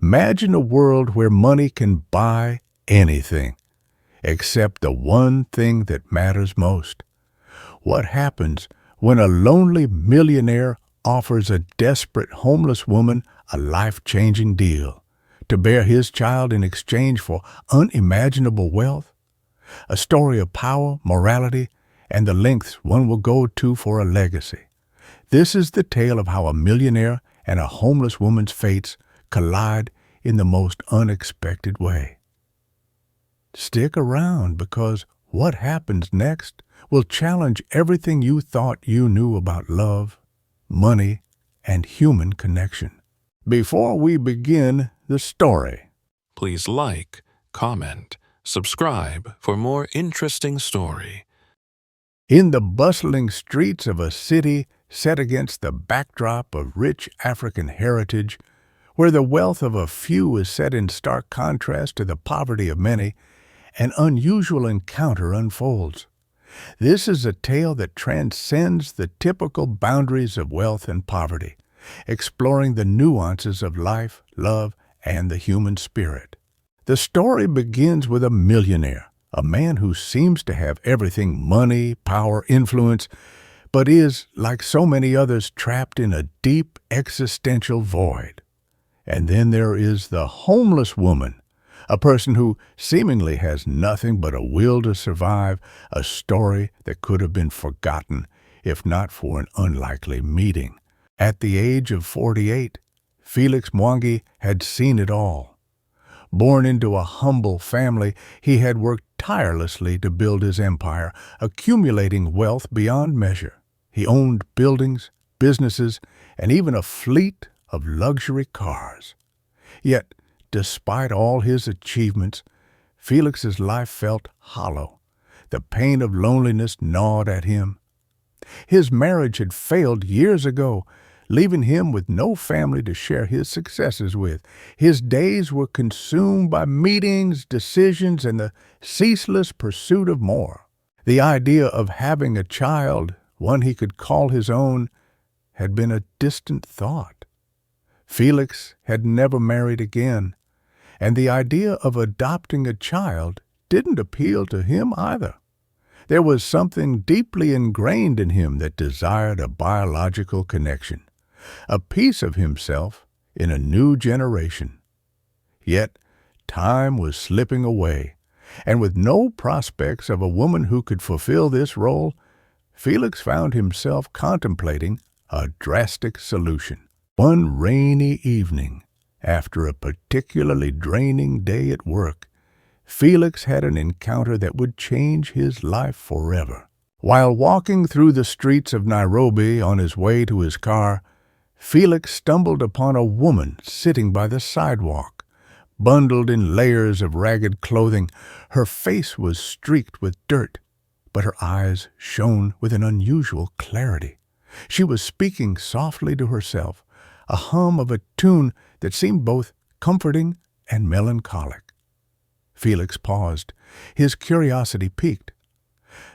Imagine a world where money can buy anything, except the one thing that matters most. What happens when a lonely millionaire offers a desperate homeless woman a life-changing deal to bear his child in exchange for unimaginable wealth? A story of power, morality, and the lengths one will go to for a legacy. This is the tale of how a millionaire and a homeless woman's fates collide in the most unexpected way. Stick around, because what happens next will challenge everything you thought you knew about love, money, and human connection. Before we begin the story, please like, comment, subscribe for more interesting story. In the bustling streets of a city set against the backdrop of rich African heritage, where the wealth of a few is set in stark contrast to the poverty of many, an unusual encounter unfolds. This is a tale that transcends the typical boundaries of wealth and poverty, exploring the nuances of life, love, and the human spirit. The story begins with a millionaire, a man who seems to have everything: money, power, influence, but is, like so many others, trapped in a deep existential void. And then there is the homeless woman, a person who seemingly has nothing but a will to survive, a story that could have been forgotten if not for an unlikely meeting. At the age of 48, Felix Mwangi had seen it all. Born into a humble family, he had worked tirelessly to build his empire, accumulating wealth beyond measure. He owned buildings, businesses, and even a fleet of luxury cars. Yet, despite all his achievements, Felix's life felt hollow. The pain of loneliness gnawed at him. His marriage had failed years ago, leaving him with no family to share his successes with. His days were consumed by meetings, decisions, and the ceaseless pursuit of more. The idea of having a child, one he could call his own, had been a distant thought. Felix had never married again, and the idea of adopting a child didn't appeal to him either. There was something deeply ingrained in him that desired a biological connection, a piece of himself in a new generation. Yet time was slipping away, and with no prospects of a woman who could fulfill this role, Felix found himself contemplating a drastic solution. One rainy evening, after a particularly draining day at work, Felix had an encounter that would change his life forever. While walking through the streets of Nairobi on his way to his car, Felix stumbled upon a woman sitting by the sidewalk. Bundled in layers of ragged clothing, her face was streaked with dirt, but her eyes shone with an unusual clarity. She was speaking softly to herself, a hum of a tune that seemed both comforting and melancholic. Felix paused, his curiosity piqued.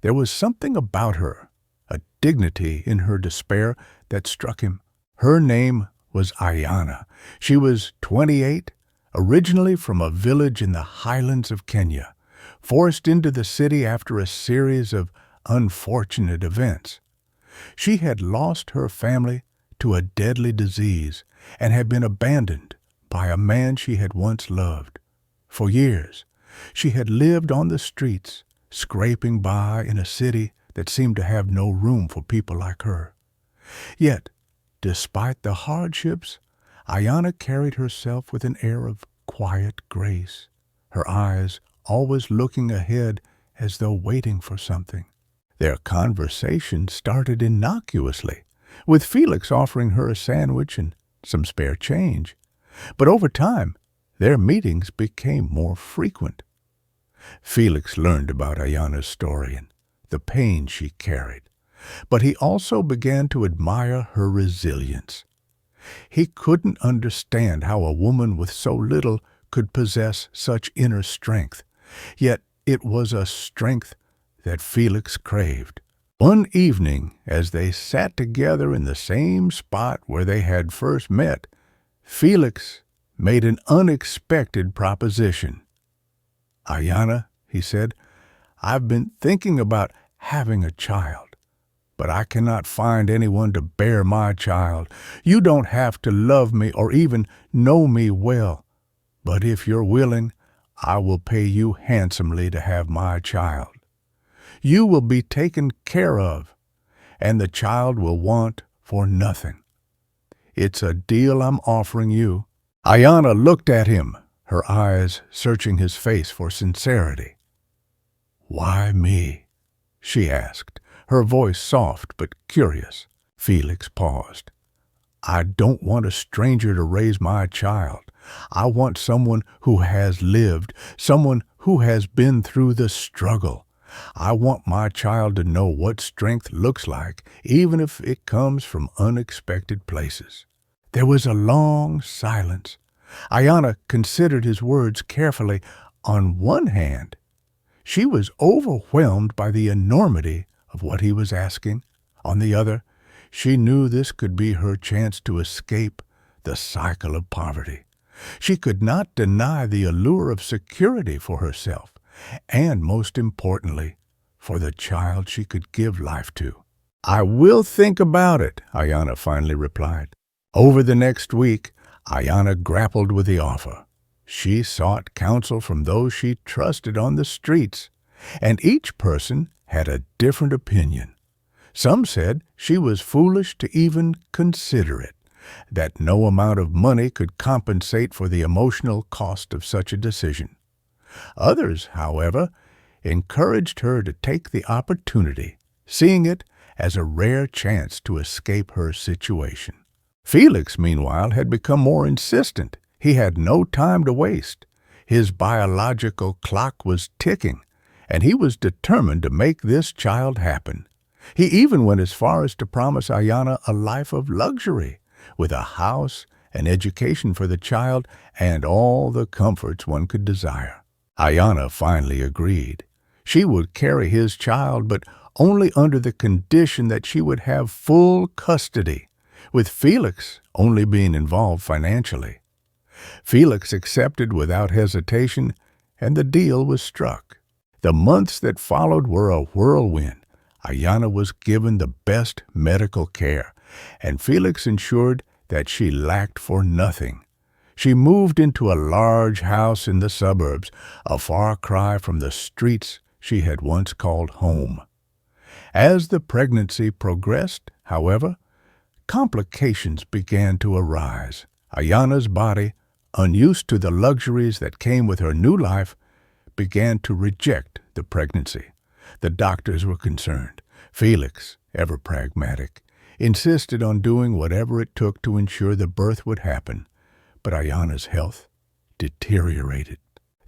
There was something about her, a dignity in her despair, that struck him. Her name was Ayana. She was 28, originally from a village in the highlands of Kenya, forced into the city after a series of unfortunate events. She had lost her family to a deadly disease and had been abandoned by a man she had once loved. For years, she had lived on the streets, scraping by in a city that seemed to have no room for people like her. Yet, despite the hardships, Ayana carried herself with an air of quiet grace, her eyes always looking ahead as though waiting for something. Their conversation started innocuously, with Felix offering her a sandwich and some spare change. But over time, their meetings became more frequent. Felix learned about Ayana's story and the pain she carried, but he also began to admire her resilience. He couldn't understand how a woman with so little could possess such inner strength, yet it was a strength that Felix craved. One evening, as they sat together in the same spot where they had first met, Felix made an unexpected proposition. "Ayana," he said, "I've been thinking about having a child, but I cannot find anyone to bear my child. You don't have to love me or even know me well, but if you're willing, I will pay you handsomely to have my child. You will be taken care of, and the child will want for nothing. It's a deal I'm offering you." Ayana looked at him, her eyes searching his face for sincerity. "Why me?" she asked, her voice soft but curious. Felix paused. "I don't want a stranger to raise my child. I want someone who has lived, someone who has been through the struggle. I want my child to know what strength looks like, even if it comes from unexpected places." There was a long silence. Ayana considered his words carefully. On one hand, she was overwhelmed by the enormity of what he was asking. On the other, she knew this could be her chance to escape the cycle of poverty. She could not deny the allure of security for herself, and most importantly, for the child she could give life to. "I will think about it," Ayana finally replied. Over the next week, Ayana grappled with the offer. She sought counsel from those she trusted on the streets, and each person had a different opinion. Some said she was foolish to even consider it, that no amount of money could compensate for the emotional cost of such a decision. Others, however, encouraged her to take the opportunity, seeing it as a rare chance to escape her situation. Felix, meanwhile, had become more insistent. He had no time to waste. His biological clock was ticking, and he was determined to make this child happen. He even went as far as to promise Ayana a life of luxury, with a house, an education for the child, and all the comforts one could desire. Ayana finally agreed. She would carry his child, but only under the condition that she would have full custody, with Felix only being involved financially. Felix accepted without hesitation, and the deal was struck. The months that followed were a whirlwind. Ayana was given the best medical care, and Felix ensured that she lacked for nothing. She moved into a large house in the suburbs, a far cry from the streets she had once called home. As the pregnancy progressed, however, complications began to arise. Ayana's body, unused to the luxuries that came with her new life, began to reject the pregnancy. The doctors were concerned. Felix, ever pragmatic, insisted on doing whatever it took to ensure the birth would happen, but Ayana's health deteriorated.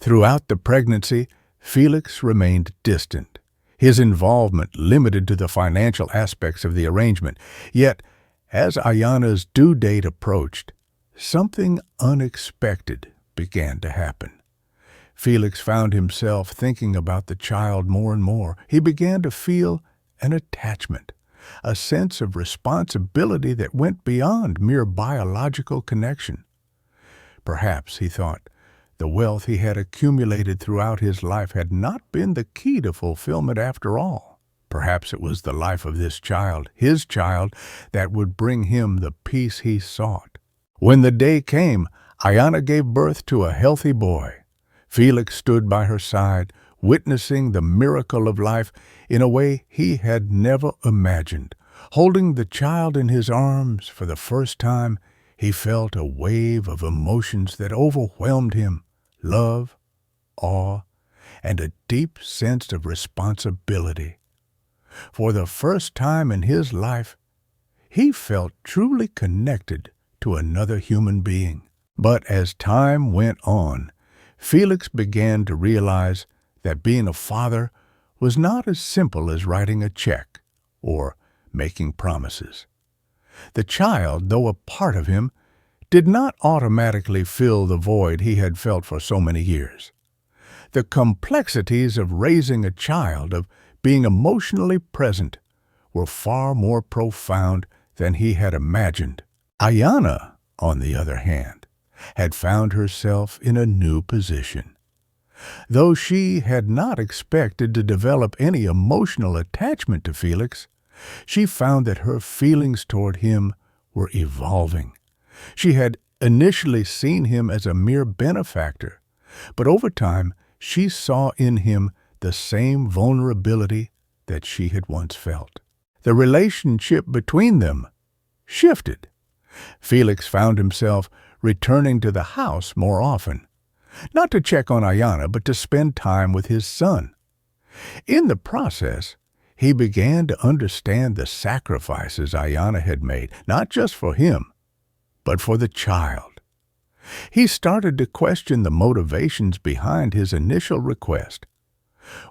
Throughout the pregnancy, Felix remained distant, his involvement limited to the financial aspects of the arrangement. Yet, as Ayana's due date approached, something unexpected began to happen. Felix found himself thinking about the child more and more. He began to feel an attachment, a sense of responsibility that went beyond mere biological connection. Perhaps, he thought, the wealth he had accumulated throughout his life had not been the key to fulfillment after all. Perhaps it was the life of this child, his child, that would bring him the peace he sought. When the day came, Ayana gave birth to a healthy boy. Felix stood by her side, witnessing the miracle of life in a way he had never imagined. Holding the child in his arms for the first time, he felt a wave of emotions that overwhelmed him: love, awe, and a deep sense of responsibility. For the first time in his life, he felt truly connected to another human being. But as time went on, Felix began to realize that being a father was not as simple as writing a check or making promises. The child, though a part of him, did not automatically fill the void he had felt for so many years. The complexities of raising a child, of being emotionally present, were far more profound than he had imagined. Ayana, on the other hand, had found herself in a new position. Though she had not expected to develop any emotional attachment to Felix, she found that her feelings toward him were evolving. She had initially seen him as a mere benefactor, but over time she saw in him the same vulnerability that she had once felt. The relationship between them shifted. Felix found himself returning to the house more often, not to check on Ayana, but to spend time with his son. In the process, he began to understand the sacrifices Ayana had made, not just for him, but for the child. He started to question the motivations behind his initial request.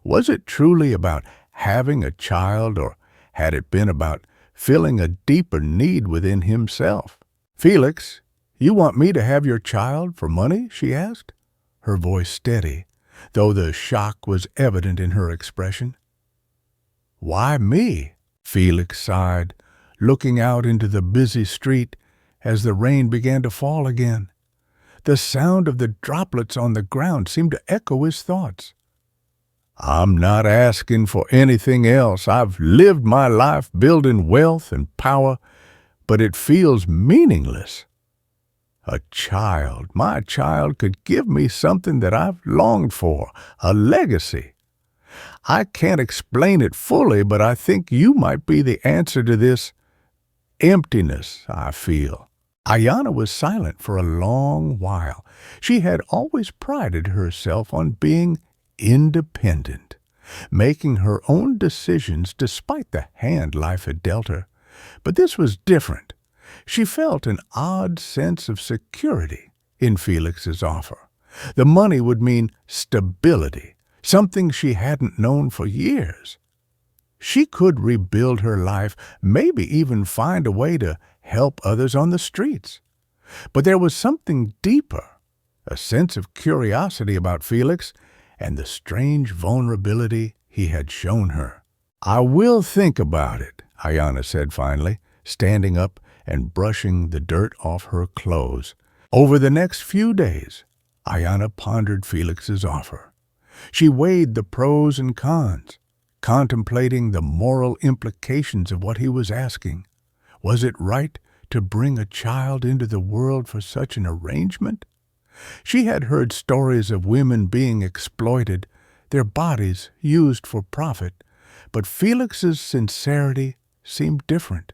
Was it truly about having a child, or had it been about filling a deeper need within himself? "Felix, you want me to have your child for money?" she asked, her voice steady, though the shock was evident in her expression. "Why me?" Felix sighed, looking out into the busy street as the rain began to fall again. The sound of the droplets on the ground seemed to echo his thoughts. "I'm not asking for anything else. I've lived my life building wealth and power, but it feels meaningless. A child, my child, could give me something that I've longed for, a legacy. I can't explain it fully, but I think you might be the answer to this emptiness I feel." Ayana was silent for a long while. She had always prided herself on being independent, making her own decisions despite the hand life had dealt her. But this was different. She felt an odd sense of security in Felix's offer. The money would mean stability, something she hadn't known for years. She could rebuild her life, maybe even find a way to help others on the streets. But there was something deeper, a sense of curiosity about Felix and the strange vulnerability he had shown her. "I will think about it," Ayana said finally, standing up and brushing the dirt off her clothes. Over the next few days, Ayana pondered Felix's offer. She weighed the pros and cons, contemplating the moral implications of what he was asking. Was it right to bring a child into the world for such an arrangement? She had heard stories of women being exploited, their bodies used for profit, but Felix's sincerity seemed different.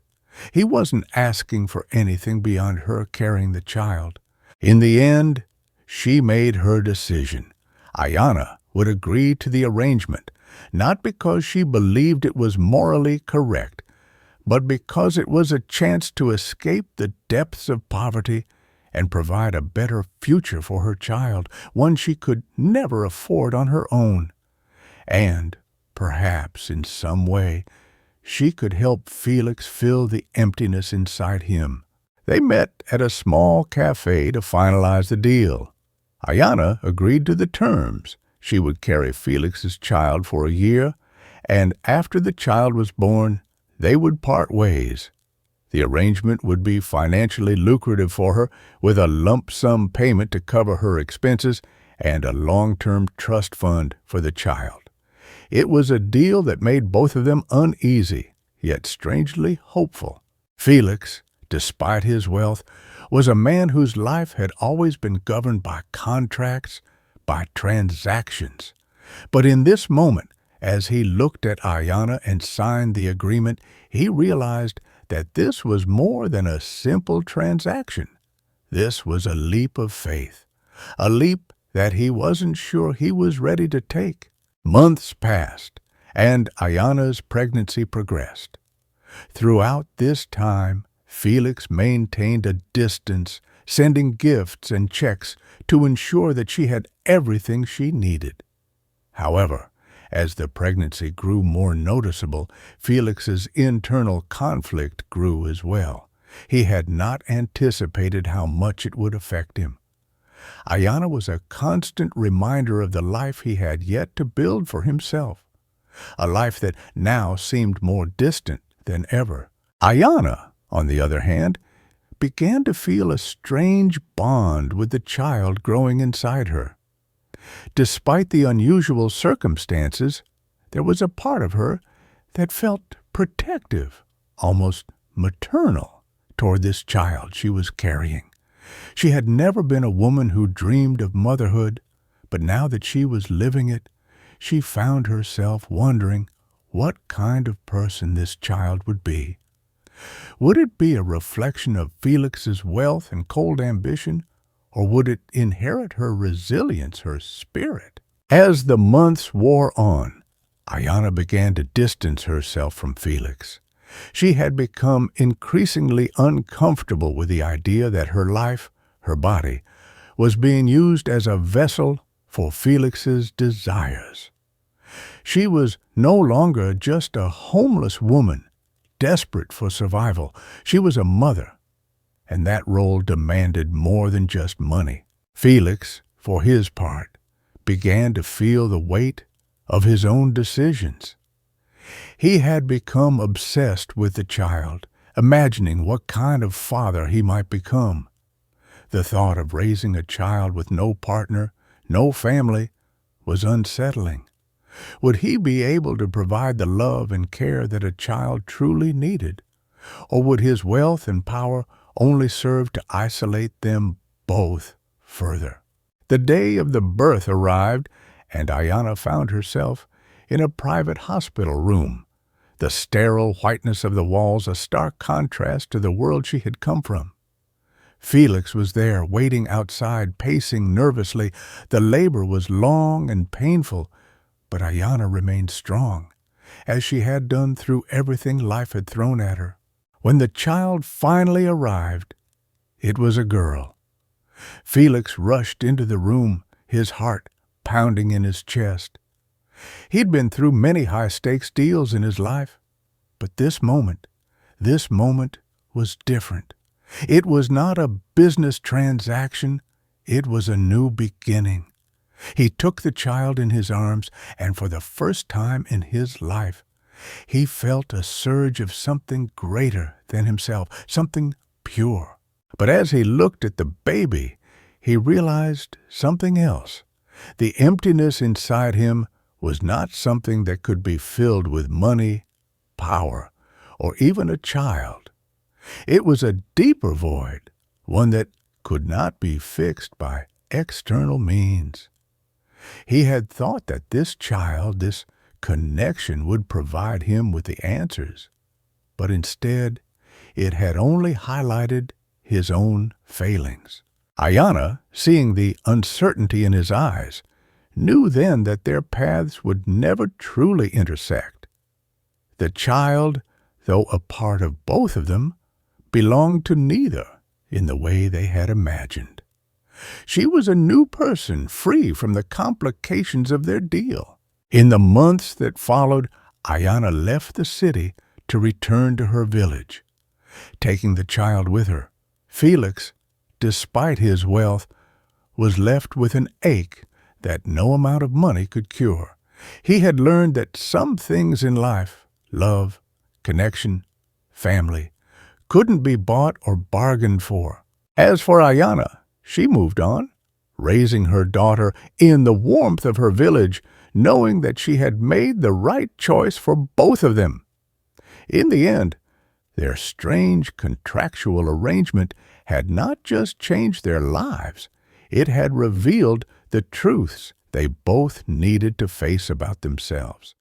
He wasn't asking for anything beyond her carrying the child. In the end, she made her decision. Ayana would agree to the arrangement, not because she believed it was morally correct, but because it was a chance to escape the depths of poverty and provide a better future for her child, one she could never afford on her own. And, perhaps in some way, she could help Felix fill the emptiness inside him. They met at a small cafe to finalize the deal. Ayana agreed to the terms. She would carry Felix's child for a year, and after the child was born, they would part ways. The arrangement would be financially lucrative for her, with a lump sum payment to cover her expenses and a long-term trust fund for the child. It was a deal that made both of them uneasy, yet strangely hopeful. Felix, despite his wealth, was a man whose life had always been governed by contracts, by transactions. But in this moment, as he looked at Ayana and signed the agreement, he realized that this was more than a simple transaction. This was a leap of faith, a leap that he wasn't sure he was ready to take. Months passed, and Ayana's pregnancy progressed. Throughout this time, Felix maintained a distance, sending gifts and checks to ensure that she had everything she needed. However, as the pregnancy grew more noticeable, Felix's internal conflict grew as well. He had not anticipated how much it would affect him. Ayana was a constant reminder of the life he had yet to build for himself, a life that now seemed more distant than ever. Ayana, on the other hand, began to feel a strange bond with the child growing inside her. Despite the unusual circumstances, there was a part of her that felt protective, almost maternal, toward this child she was carrying. She had never been a woman who dreamed of motherhood, but now that she was living it, she found herself wondering what kind of person this child would be. Would it be a reflection of Felix's wealth and cold ambition, or would it inherit her resilience, her spirit? As the months wore on, Ayanna began to distance herself from Felix. She had become increasingly uncomfortable with the idea that her life, her body, was being used as a vessel for Felix's desires. She was no longer just a homeless woman, desperate for survival. She was a mother, and that role demanded more than just money. Felix, for his part, began to feel the weight of his own decisions. He had become obsessed with the child, imagining what kind of father he might become. The thought of raising a child with no partner, no family, was unsettling. Would he be able to provide the love and care that a child truly needed? Or would his wealth and power only serve to isolate them both further? The day of the birth arrived, and Ayanna found herself in a private hospital room, the sterile whiteness of the walls a stark contrast to the world she had come from. Felix was there, waiting outside, pacing nervously. The labor was long and painful, but Ayanna remained strong, as she had done through everything life had thrown at her. When the child finally arrived, it was a girl. Felix rushed into the room, his heart pounding in his chest. He'd been through many high-stakes deals in his life, but this moment was different. It was not a business transaction, it was a new beginning. He took the child in his arms, and for the first time in his life, he felt a surge of something greater than himself, something pure. But as he looked at the baby, he realized something else. The emptiness inside him was not something that could be filled with money, power, or even a child. It was a deeper void, one that could not be fixed by external means. He had thought that this child, this connection, would provide him with the answers, but instead it had only highlighted his own failings. Ayanna, seeing the uncertainty in his eyes, knew then that their paths would never truly intersect. The child, though a part of both of them, belonged to neither in the way they had imagined. She was a new person, free from the complications of their deal. In the months that followed, Ayanna left the city to return to her village, taking the child with her. Felix, despite his wealth, was left with an ache that no amount of money could cure. He had learned that some things in life, love, connection, family, couldn't be bought or bargained for. As for Ayanna, she moved on, raising her daughter in the warmth of her village, knowing that she had made the right choice for both of them. In the end, their strange contractual arrangement had not just changed their lives, it had revealed the truths they both needed to face about themselves.